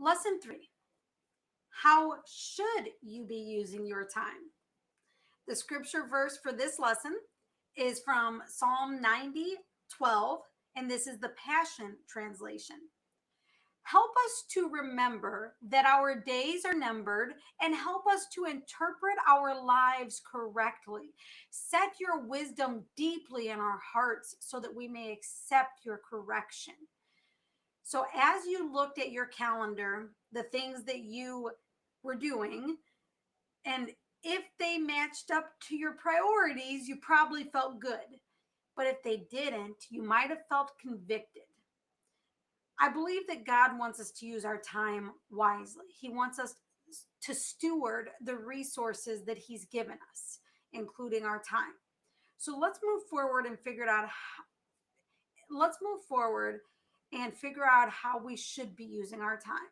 Lesson 3. How should you be using your time? The scripture verse for this lesson is from Psalm 90:12, and this is the Passion Translation. Help us to remember that our days are numbered and help us to interpret our lives correctly. Set your wisdom deeply in our hearts so that we may accept your correction. So, as you looked at your calendar, the things that you were doing, and if they matched up to your priorities, you probably felt good. But if they didn't, you might have felt convicted. I believe that God wants us to use our time wisely. He wants us to steward the resources that He's given us, including our time. So let's move forward and figure out how we should be using our time.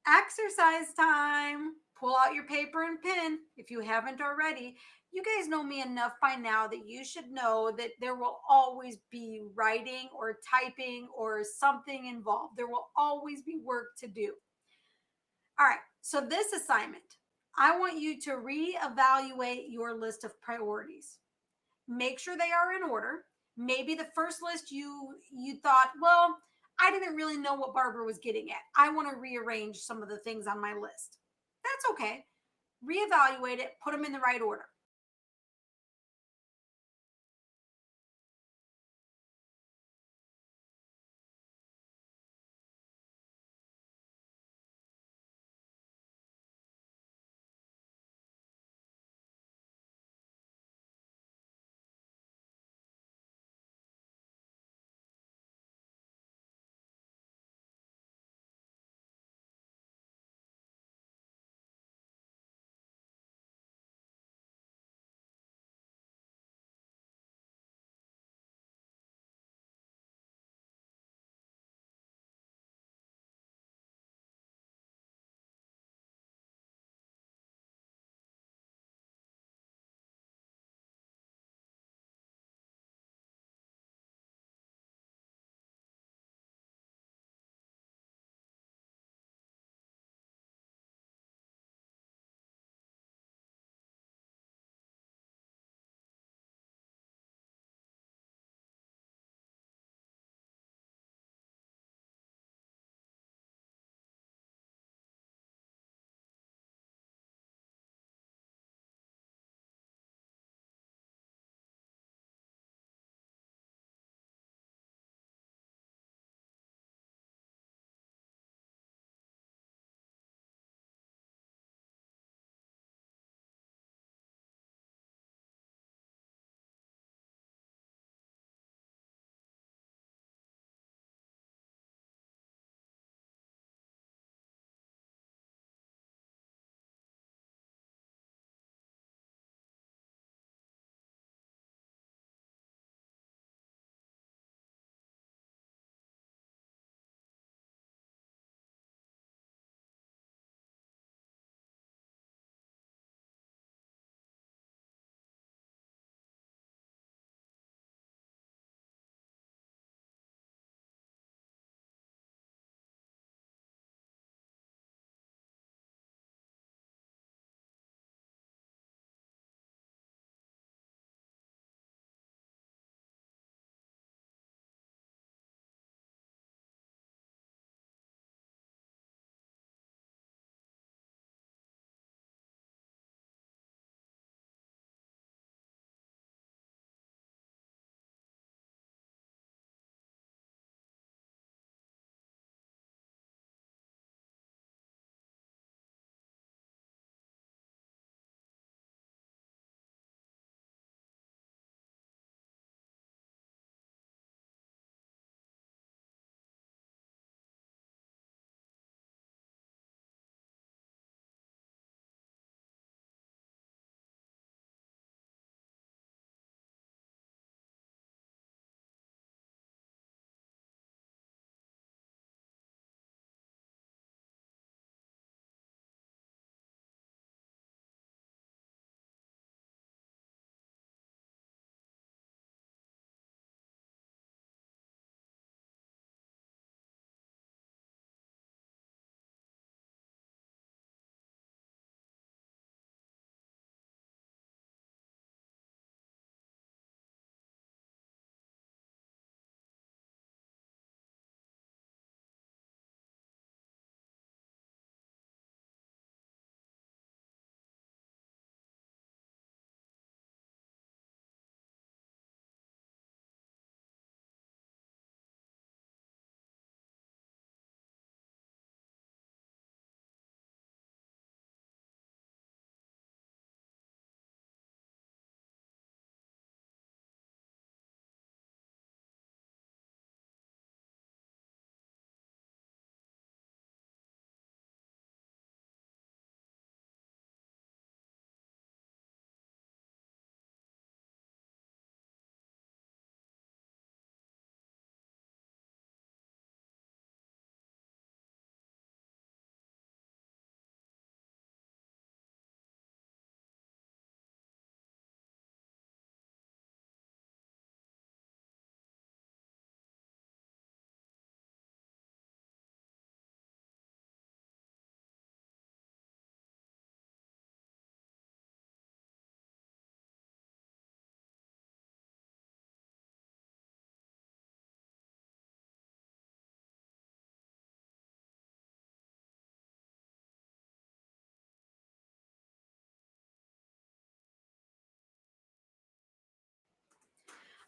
Exercise time. Pull out your paper and pen if you haven't already. You guys know me enough by now that you should know that there will always be writing or typing or something involved. There will always be work to do. All right, so this assignment, I want you to reevaluate your list of priorities. Make sure they are in order. Maybe the first list you thought, well, I didn't really know what Barbara was getting at. I want to rearrange some of the things on my list. That's okay. Reevaluate it, put them in the right order.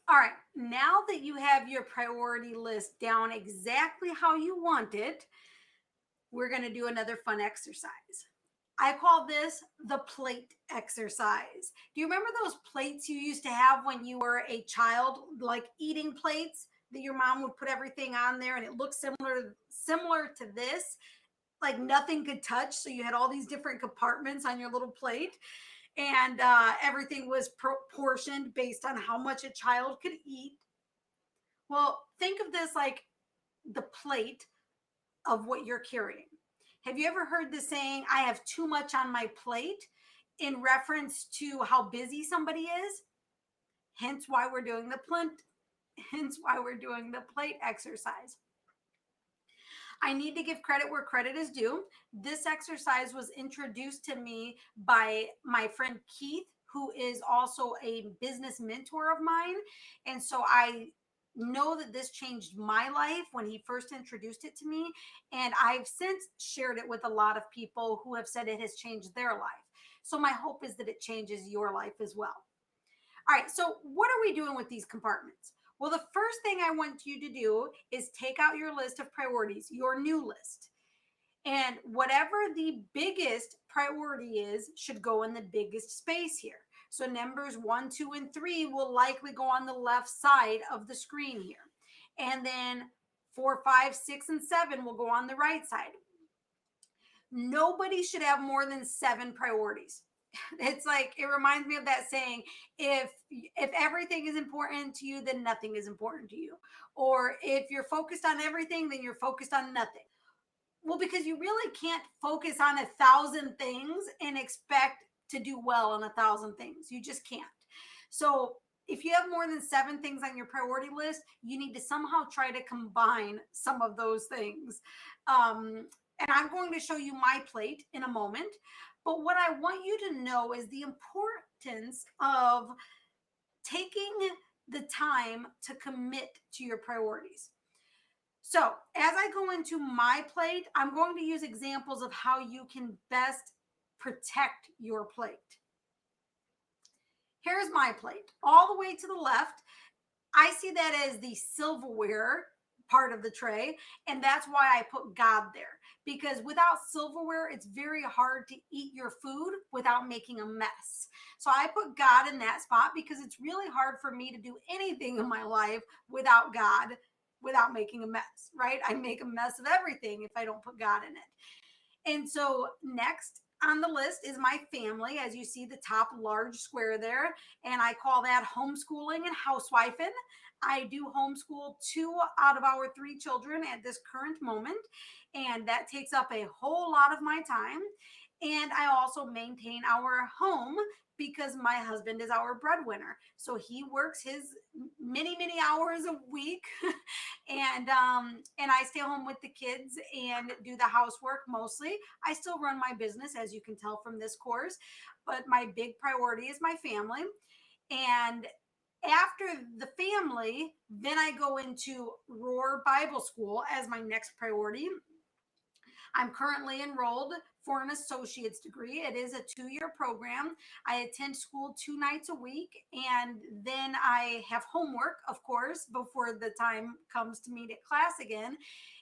All right, now that you have your priority list down exactly how you want it, we're going to do another fun exercise. I call this the plate exercise. Do you remember those plates you used to have when you were a child, like eating plates that your mom would put everything on there and it looked similar to this, like nothing could touch, so you had all these different compartments on your little plate, and everything was proportioned based on how much a child could eat. Well, think of this like the plate of what you're carrying. Have you ever heard the saying, I have too much on my plate, in reference to how busy somebody is? Hence why we're doing the plate exercise. I need to give credit where credit is due. This exercise was introduced to me by my friend Keith, who is also a business mentor of mine. And so I know that this changed my life when he first introduced it to me. And I've since shared it with a lot of people who have said it has changed their life. So my hope is that it changes your life as well. All right, so what are we doing with these compartments? Well, the first thing I want you to do is take out your list of priorities, your new list. And whatever the biggest priority is should go in the biggest space here. So numbers 1, 2, and 3 will likely go on the left side of the screen here. And then 4, 5, 6, and 7 will go on the right side. Nobody should have more than 7 priorities. It's like, it reminds me of that saying, if everything is important to you, then nothing is important to you. Or if you're focused on everything, then you're focused on nothing. Well, because you really can't focus on 1,000 things and expect to do well on 1,000 things. You just can't. So if you have more than 7 things on your priority list, you need to somehow try to combine some of those things. And I'm going to show you my plate in a moment. But what I want you to know is the importance of taking the time to commit to your priorities. So as I go into my plate, I'm going to use examples of how you can best protect your plate. Here's my plate. All the way to the left, I see that as the silverware part of the tray, and that's why I put God there, because without silverware, it's very hard to eat your food without making a mess. So I put God in that spot because it's really hard for me to do anything in my life without God, without making a mess, right? I make a mess of everything if I don't put God in it. And so next on the list is my family, as you see the top large square there, and I call that homeschooling and housewifing. I do homeschool 2 out of our 3 children at this current moment, and that takes up a whole lot of my time. And I also maintain our home because my husband is our breadwinner. So he works his many, many hours a week. and I stay home with the kids and do the housework mostly. I still run my business, as you can tell from this course, but my big priority is my family. And after the family, then I go into Roar Bible School as my next priority. I'm currently enrolled for an associate's degree. It is a 2-year program. I attend school 2 nights a week, and then I have homework, of course, before the time comes to meet at class again.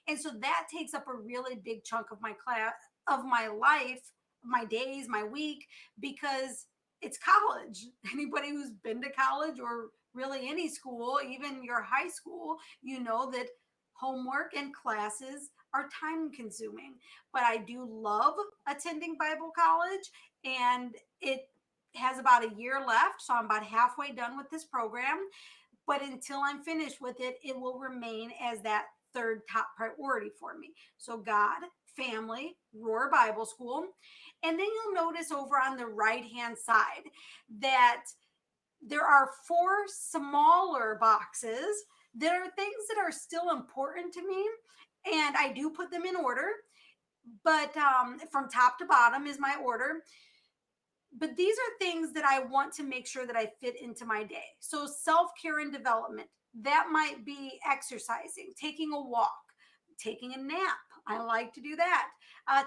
And so that takes up a really big chunk of my life, my days, my week, because it's college. Anybody who's been to college, or really any school, even your high school, you know that homework and classes are time consuming. But I do love attending Bible college, and it has about a year left. So I'm about halfway done with this program. But until I'm finished with it, it will remain as that 3rd top priority for me. So God, family, Roar Bible School. And then you'll notice over on the right-hand side that there are 4 smaller boxes that are things that are still important to me. And I do put them in order, but from top to bottom is my order. But these are things that I want to make sure that I fit into my day. So self-care and development, that might be exercising, taking a walk, taking a nap. I like to do that.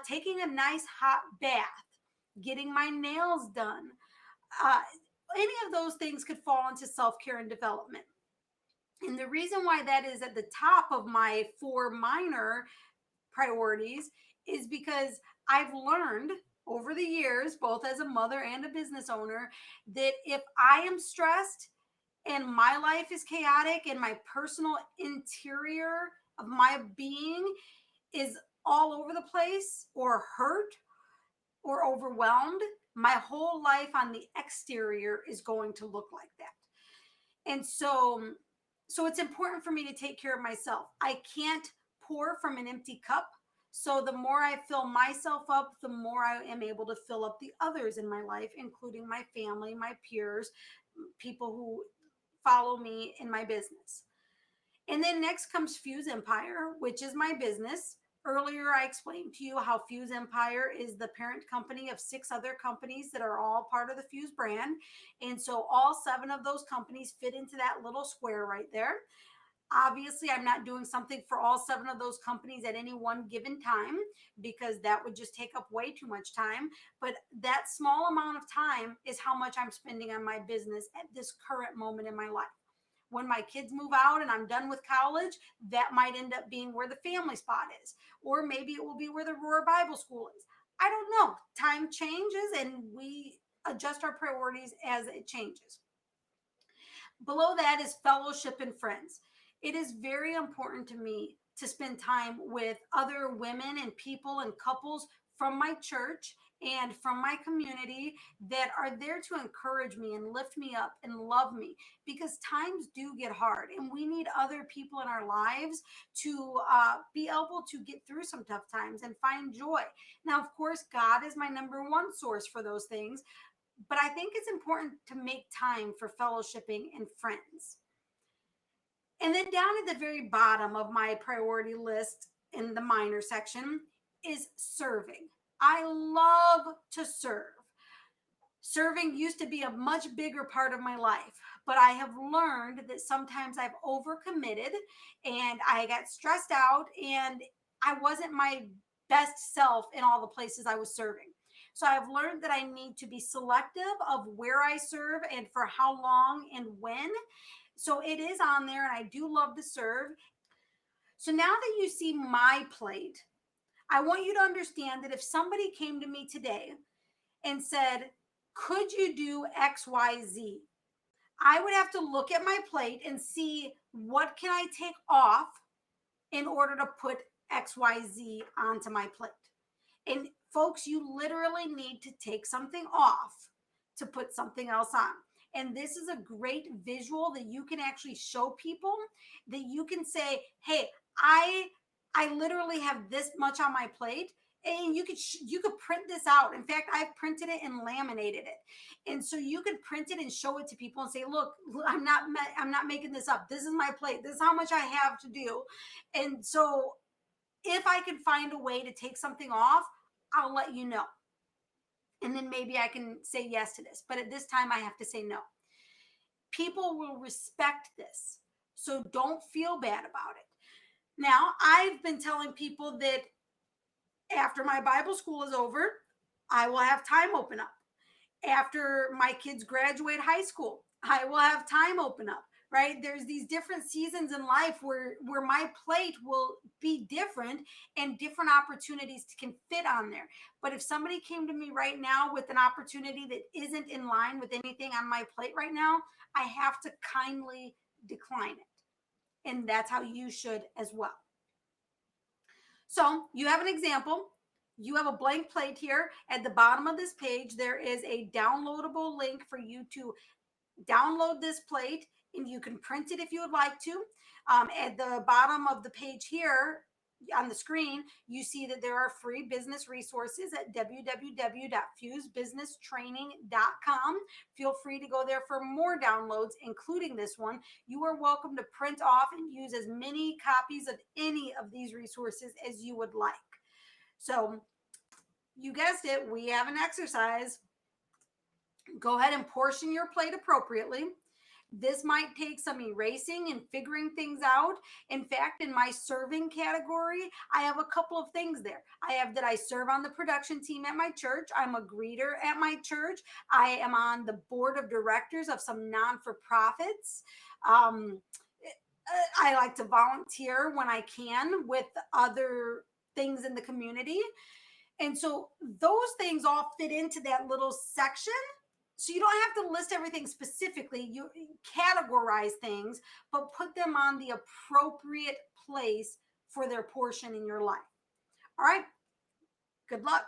Taking a nice hot bath, getting my nails done. Any of those things could fall into self-care and development. And the reason why that is at the top of my 4 minor priorities is because I've learned over the years, both as a mother and a business owner, that if I am stressed and my life is chaotic and my personal interior of my being is all over the place or hurt or overwhelmed, my whole life on the exterior is going to look like that. And so it's important for me to take care of myself. I can't pour from an empty cup. So the more I fill myself up, the more I am able to fill up the others in my life, including my family, my peers, people who follow me in my business. And then next comes 𝗕𝗔𝗥𝗕𝗢, which is my business. Earlier, I explained to you how 𝗕𝗔𝗥𝗕𝗢 is the parent company of 6 other companies that are all part of the 𝗕𝗢 brand. And so all 7 of those companies fit into that little square right there. Obviously, I'm not doing something for all 7 of those companies at any one given time because that would just take up way too much time. But that small amount of time is how much I'm spending on my business at this current moment in my life. When my kids move out and I'm done with college, that might end up being where the family spot is. Or maybe it will be where the Roar Bible School is. I don't know. Time changes and we adjust our priorities as it changes. Below that is fellowship and friends. It is very important to me to spend time with other women and people and couples from my church and from my community that are there to encourage me and lift me up and love me, because times do get hard and we need other people in our lives to be able to get through some tough times and find joy. Now, of course, God is my number one source for those things, but I think it's important to make time for fellowshipping and friends. And then down at the very bottom of my priority list in the minor section is serving. I love to serve. Serving used to be a much bigger part of my life, but I have learned that sometimes I've overcommitted and I got stressed out and I wasn't my best self in all the places I was serving. So I've learned that I need to be selective of where I serve and for how long and when. So it is on there and I do love to serve. So now that you see my plate, I want you to understand that if somebody came to me today and said, could you do XYZ? I would have to look at my plate and see what can I take off in order to put XYZ onto my plate. And folks, you literally need to take something off to put something else on. And this is a great visual that you can actually show people, that you can say, hey, I literally have this much on my plate. And you could print this out. In fact, I've printed it and laminated it. And so you could print it and show it to people and say, look, I'm not making this up. This is my plate. This is how much I have to do. And so if I can find a way to take something off, I'll let you know. And then maybe I can say yes to this. But at this time, I have to say no. People will respect this. So don't feel bad about it. Now, I've been telling people that after my Bible school is over, I will have time open up. After my kids graduate high school, I will have time open up, right? There's these different seasons in life where my plate will be different and different opportunities can fit on there. But if somebody came to me right now with an opportunity that isn't in line with anything on my plate right now, I have to kindly decline it. And that's how you should as well. So you have an example. You have a blank plate here. At the bottom of this page, there is a downloadable link for you to download this plate, and you can print it if you would like to. At the bottom of the page here on the screen, you see that there are free business resources at www.𝗕𝗢sbusinesstraining.com. Feel free to go there for more downloads, including this one. You are welcome to print off and use as many copies of any of these resources as you would like. So you guessed it, we have an exercise. Go ahead and portion your plate appropriately. This might take some erasing and figuring things out. In fact, in my serving category, I have a couple of things there. I have that I serve on the production team at my church. I'm a greeter at my church. I am on the board of directors of some non-for-profits. I like to volunteer when I can with other things in the community. And so those things all fit into that little section. So you don't have to list everything specifically. You categorize things, but put them on the appropriate place for their portion in your life. All right. Good luck.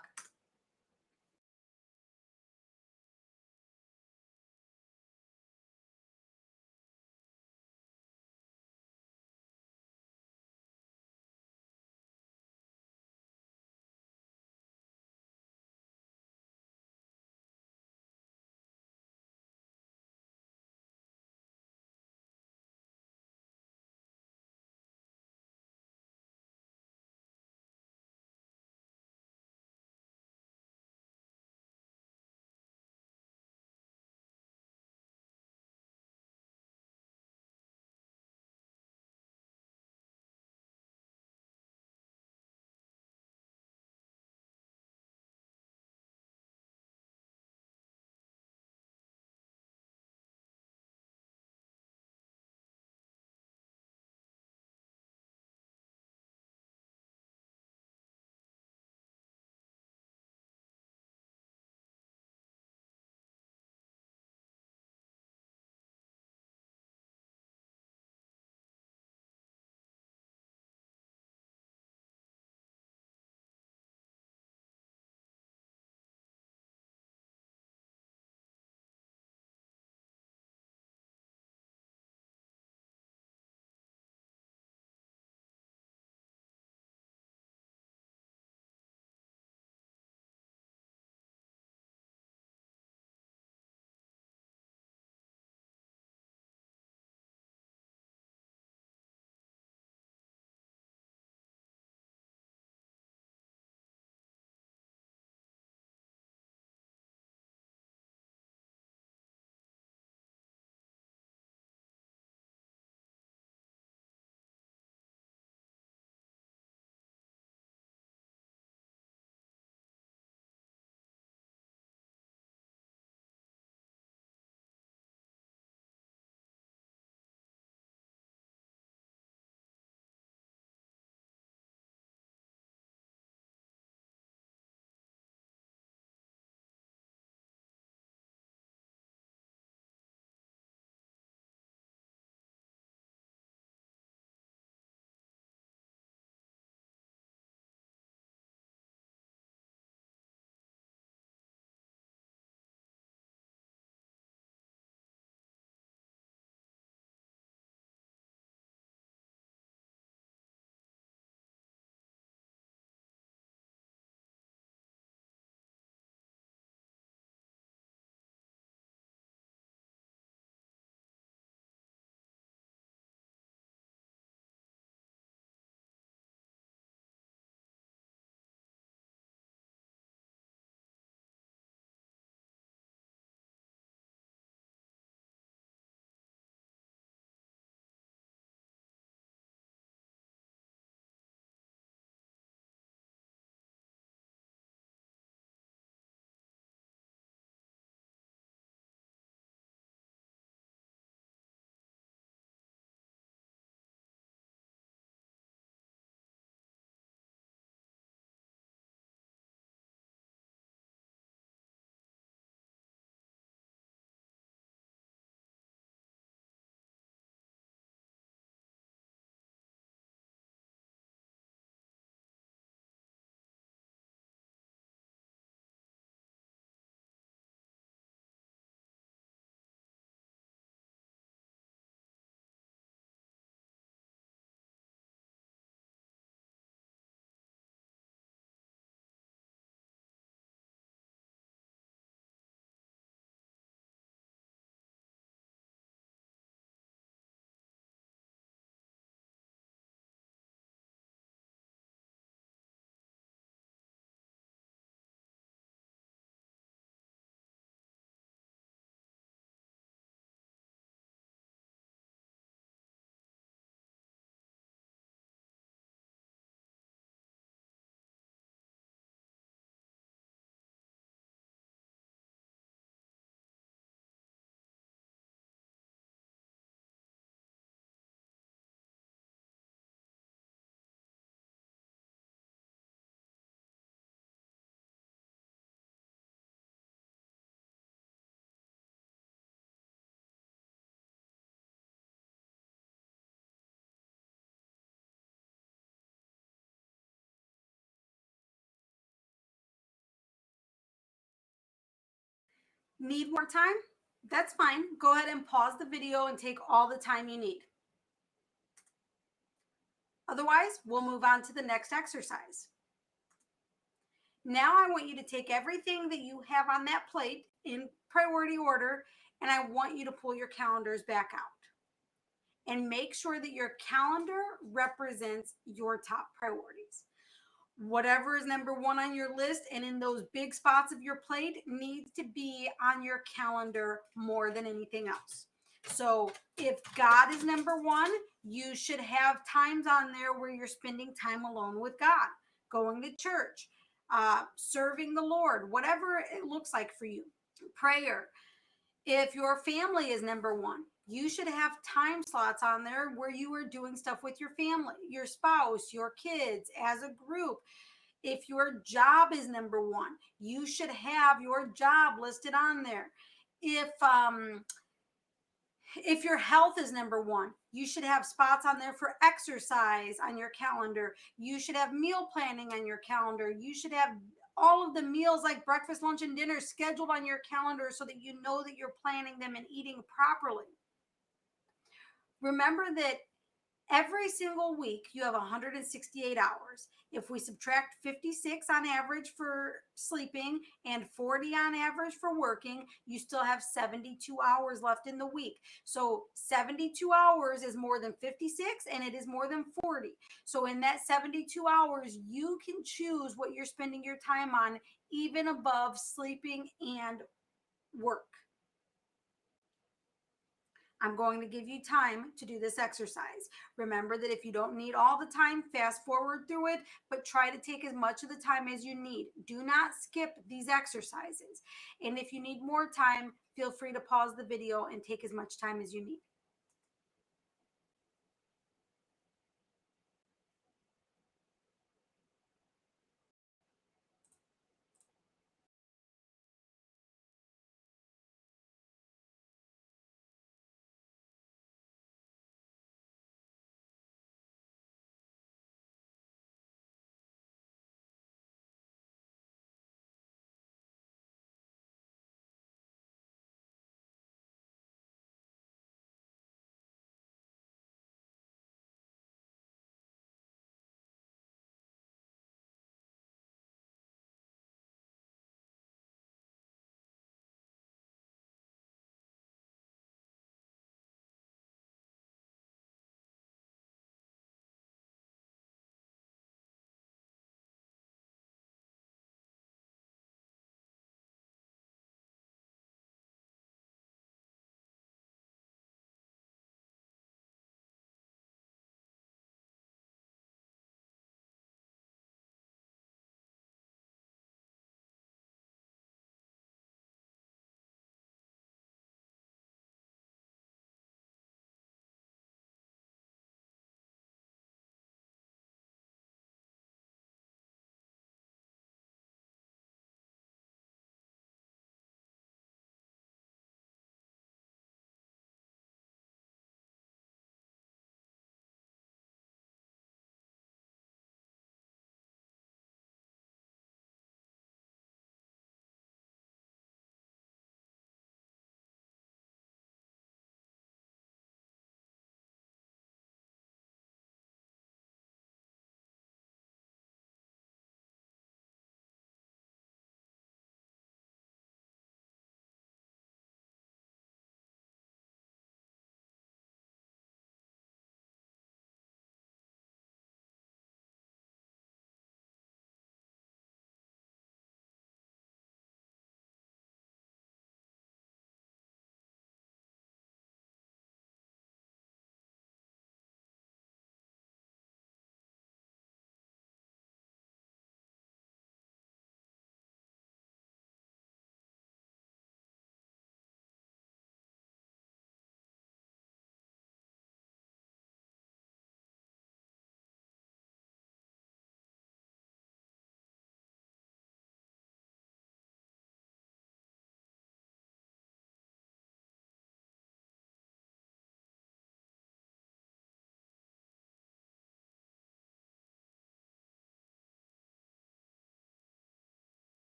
Need more time? That's fine. Go ahead and pause the video and take all the time you need. Otherwise, we'll move on to the next exercise. Now I want you to take everything that you have on that plate in priority order, and I want you to pull your calendars back out and make sure that your calendar represents your top priorities. Whatever is number one on your list and in those big spots of your plate needs to be on your calendar more than anything else. So if God is number one, you should have times on there where you're spending time alone with God, going to church, serving the Lord, whatever it looks like for you. Prayer. If your family is number one, you should have time slots on there where you are doing stuff with your family, your spouse, your kids, as a group. If your job is number one, you should have your job listed on there. If your health is number one, you should have spots on there for exercise on your calendar. You should have meal planning on your calendar. You should have all of the meals like breakfast, lunch, and dinner scheduled on your calendar so that you know that you're planning them and eating properly. Remember that every single week you have 168 hours. If we subtract 56 on average for sleeping and 40 on average for working, you still have 72 hours left in the week. So 72 hours is more than 56 and it is more than 40. So in that 72 hours, you can choose what you're spending your time on, even above sleeping and work. I'm going to give you time to do this exercise. Remember that if you don't need all the time, fast forward through it, but try to take as much of the time as you need. Do not skip these exercises. And if you need more time, feel free to pause the video and take as much time as you need.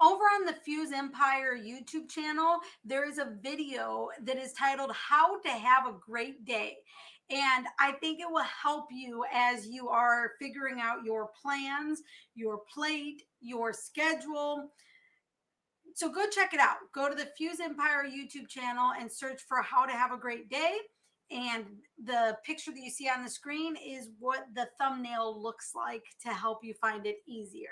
over on the 𝗕𝗔𝗥𝗕𝗧 YouTube channel, there is a video that is titled How to Have a Great Day. And I think it will help you as you are figuring out your plans, your plate, your schedule. So go check it out. Go to the 𝗕𝗔𝗥𝗕𝗧 YouTube channel and search for How to Have a Great Day. And the picture that you see on the screen is what the thumbnail looks like to help you find it easier.